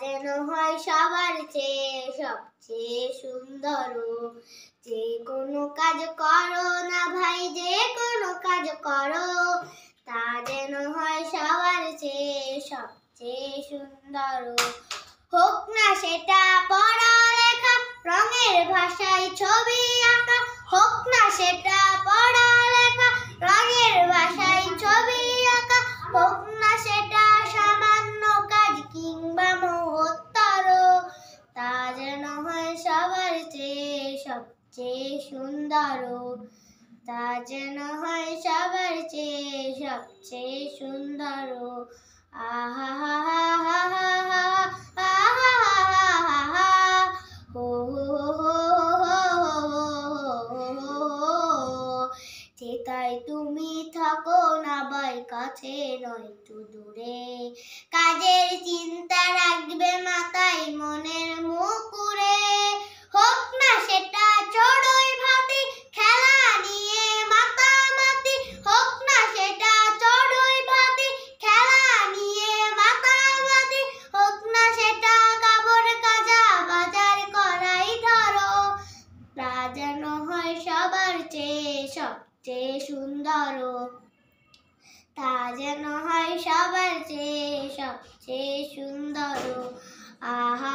যেন হয় সবার চেয়ে সবচেয়ে সুন্দর। যে কোনো কাজ করো না ভাই, যে কোনো কাজ করো, তা যেন হয় সবার চেয়ে সবচেয়ে সুন্দর। হোক না সেটা পড়ালেখা, রঙের ভাষায় ছবি আঁকা, হোক না সেটা পড়ালেখা, রঙের ভাষায় ছবি আঁকা, হোক না সেটা সামান্য কাজ কিংবা মহত্তর, তা যেন হয় সবার চেয়ে সবচেয়ে সুন্দর। তা যেন হয় সবার চেয়ে সবচেয়ে সুন্দর। আহা হা হা হা হা হা আহা হা হা হা হো হো হো। যেথায় তুমি থাকো না ভাই, কাছে নয় একটু দূরে, কাজের চিন্তা রাখবে মাথায় মনের মুকুরে। হোক না সেটা চড়ুই ভাতি, খেলা নিয়ে মাতামাতি, হোক না সেটা চড়ুই ভাতি, খেলা নিয়ে মাতামাতি, হোক না সেটা কাপড় কাচা, বাজার করাই ধরো, তা যেন হয় সবার চেয়ে সবচেয়ে সুন্দর। তা যেন হয় সবার চেয়ে সবচেয়ে সুন্দর। আহা